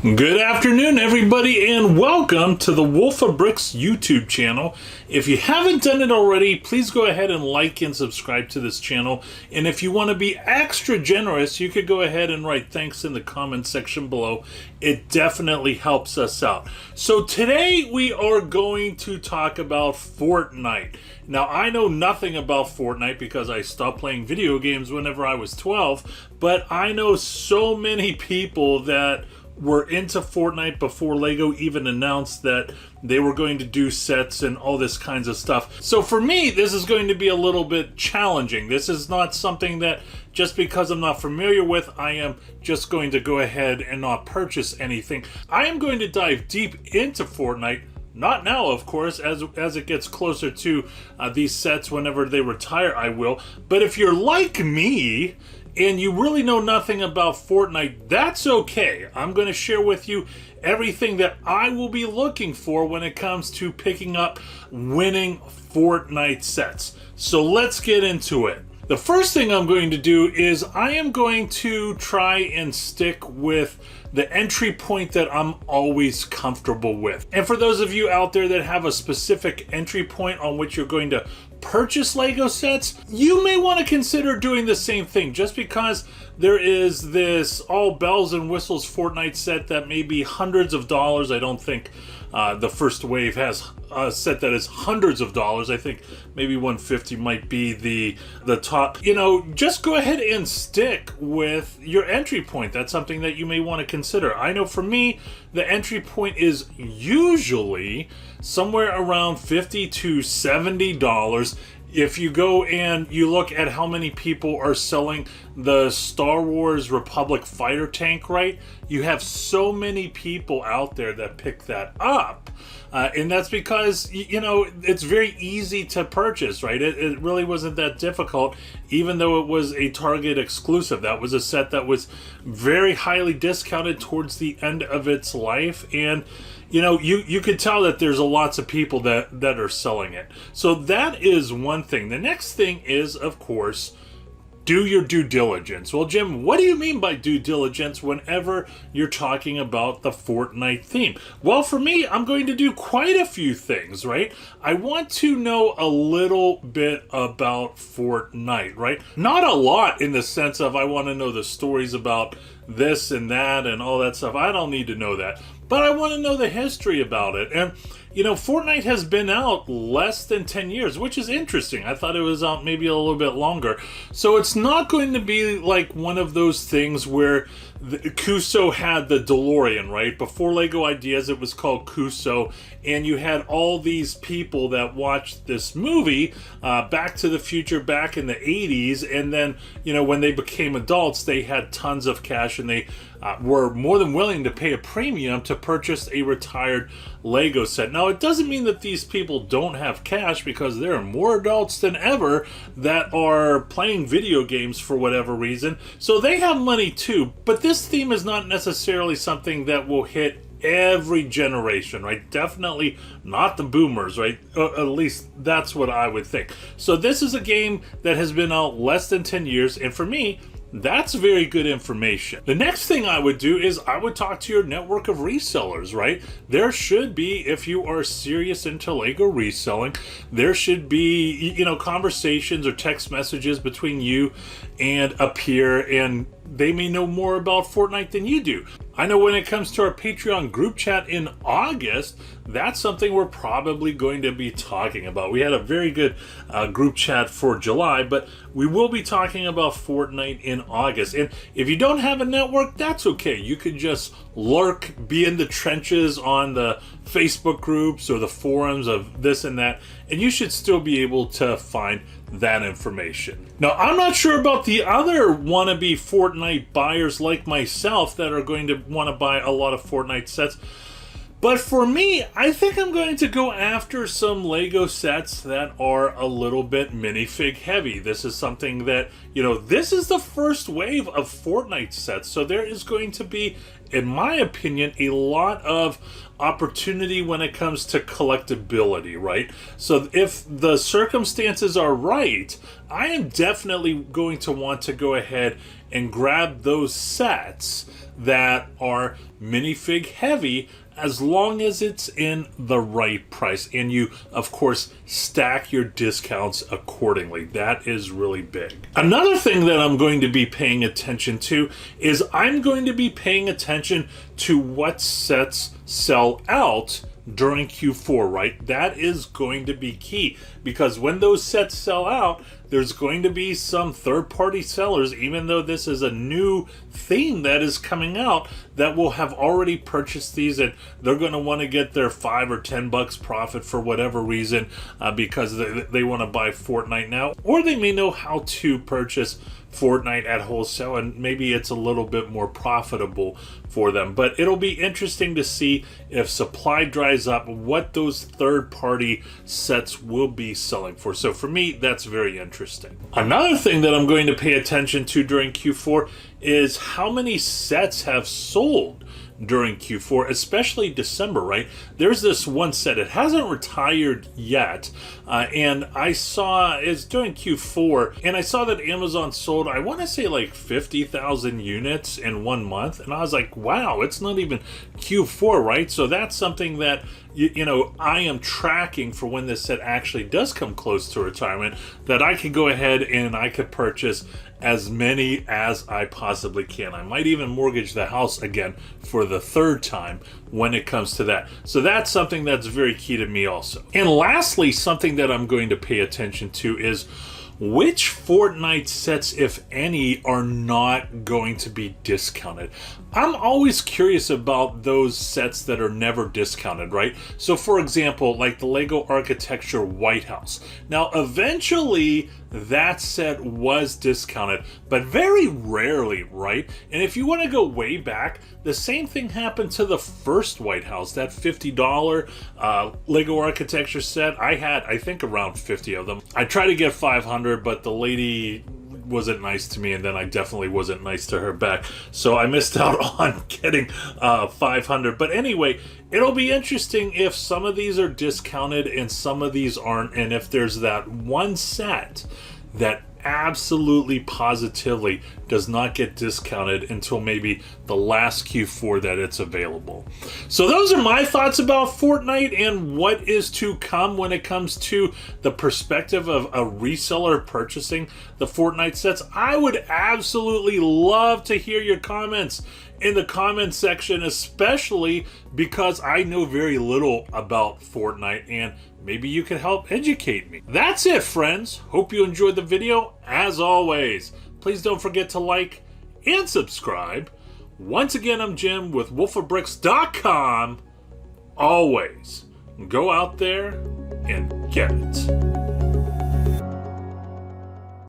Good afternoon, everybody, and welcome to the Wolf of Bricks YouTube channel. If you haven't done it already, please go ahead and like and subscribe to this channel. And if you want to be extra generous, you could go ahead and write thanks in the comment section below. It definitely helps us out. So today we are going to talk about Fortnite. Now, I know nothing about Fortnite because I stopped playing video games whenever I was 12, but I know so many people that were into Fortnite before LEGO even announced that they were going to do sets and all this kinds of stuff. So for me, this is going to be a little bit challenging. This is not something that just because I'm not familiar with, I am just going to go ahead and not purchase anything. I am going to dive deep into Fortnite. Not now, of course, as it gets closer to these sets, whenever they retire, I will. But if you're like me, and you really know nothing about Fortnite, that's okay. I'm going to share with you everything that I will be looking for when it comes to picking up winning Fortnite sets. So let's get into it. The first thing I'm going to do is I am going to try and stick with the entry point that I'm always comfortable with. And for those of you out there that have a specific entry point on which you're going to purchase LEGO sets, you may want to consider doing the same thing. Just because there is this all bells and whistles Fortnite set that may be hundreds of dollars, I don't think the first wave has a set that is hundreds of dollars. I think maybe 150 might be the top. You know, just go ahead and stick with your entry point. That's something that you may want to consider. I know for me, the entry point is usually somewhere around $50 to $70. If you go and you look at how many people are selling the Star Wars Republic fighter tank, right? You have so many people out there that pick that up. And that's because, you know, it's very easy to purchase, right? It really wasn't that difficult, even though it was a Target exclusive. That was a set that was very highly discounted towards the end of its life. And you know, you could tell that there's lots of people that are selling it. So that is one thing. The next thing is, of course, do your due diligence. Well, Jim, what do you mean by due diligence whenever you're talking about the Fortnite theme? Well, for me, I'm going to do quite a few things, right? I want to know a little bit about Fortnite, right? Not a lot in the sense of I want to know the stories about this and that and all that stuff. I don't need to know that. But I want to know the history about it. And, you know, Fortnite has been out less than 10 years, which is interesting. I thought it was out maybe a little bit longer. So it's not going to be like one of those things where Cuso had the DeLorean, right? Before LEGO Ideas, it was called Cuso. And you had all these people that watched this movie, Back to the Future, back in the 80s. And then, you know, when they became adults, they had tons of cash and they were more than willing to pay a premium to purchase a retired LEGO set. Now, it doesn't mean that these people don't have cash, because there are more adults than ever that are playing video games for whatever reason. So they have money too. But this theme is not necessarily something that will hit every generation, right? Definitely not the boomers, right? At least that's what I would think. So this is a game that has been out less than 10 years. And for me, that's very good information. The next thing I would do is I would talk to your network of resellers, right? There should be, if you are serious into LEGO reselling, there should be, you know, conversations or text messages between you and a peer, and they may know more about Fortnite than you do. I know when it comes to our Patreon group chat in August, that's something we're probably going to be talking about. We had a very good group chat for July, but we will be talking about Fortnite in August. And if you don't have a network, that's okay. You could just lurk, be in the trenches on the Facebook groups or the forums of this and that, and you should still be able to find that information. Now, I'm not sure about the other wannabe Fortnite buyers like myself that are going to want to buy a lot of Fortnite sets. But for me, I think I'm going to go after some LEGO sets that are a little bit minifig heavy. This is something that, you know, this is the first wave of Fortnite sets. So there is going to be, in my opinion, a lot of opportunity when it comes to collectability, right? So if the circumstances are right, I am definitely going to want to go ahead and grab those sets that are minifig heavy, as long as it's in the right price, and you of course stack your discounts accordingly. That is really big. Another thing that I'm going to be paying attention to is I'm going to be paying attention to what sets sell out during Q4, right? That is going to be key, because when those sets sell out, there's going to be some third-party sellers, even though this is a new theme that is coming out, that will have already purchased these, and they're going to want to get their $5 or $10 profit for whatever reason, because they want to buy Fortnite now, or they may know how to purchase Fortnite at wholesale, and maybe it's a little bit more profitable for them. But it'll be interesting to see if supply dries up, what those third-party sets will be selling for. So for me, that's very interesting. Another thing that I'm going to pay attention to during Q4 is how many sets have sold during Q4, especially December, right? There's this one set, it hasn't retired yet, and I saw it's during Q4, and I saw that Amazon sold, I want to say like 50,000 units in 1 month, and I was like, wow, it's not even Q4, right? So that's something that you know, I am tracking for when this set actually does come close to retirement, that I can go ahead and I could purchase as many as I possibly can. I might even mortgage the house again for the third time when it comes to that. So that's something that's very key to me also. And lastly, something that I'm going to pay attention to is which Fortnite sets, if any, are not going to be discounted. I'm always curious about those sets that are never discounted, right? So for example, like the Lego Architecture White House. Now, eventually that set was discounted, but very rarely, right? And if you want to go way back, the same thing happened to the first White House, that $50 Lego Architecture set. I had, I think, around 50 of them. I tried to get 500, but the lady wasn't nice to me, and then I definitely wasn't nice to her back, so I missed out on getting 500. But anyway, it'll be interesting if some of these are discounted and some of these aren't, and if there's that one set that absolutely positively does not get discounted until maybe the last Q4 that it's available. So those are my thoughts about Fortnite and what is to come when it comes to the perspective of a reseller purchasing the Fortnite sets. I would absolutely love to hear your comments in the comment section, especially because I know very little about Fortnite, and maybe you can help educate me. That's it, friends. Hope you enjoyed the video. As always, please don't forget to like and subscribe. Once again, I'm Jim with wolfofbricks.com. Always go out there and get it.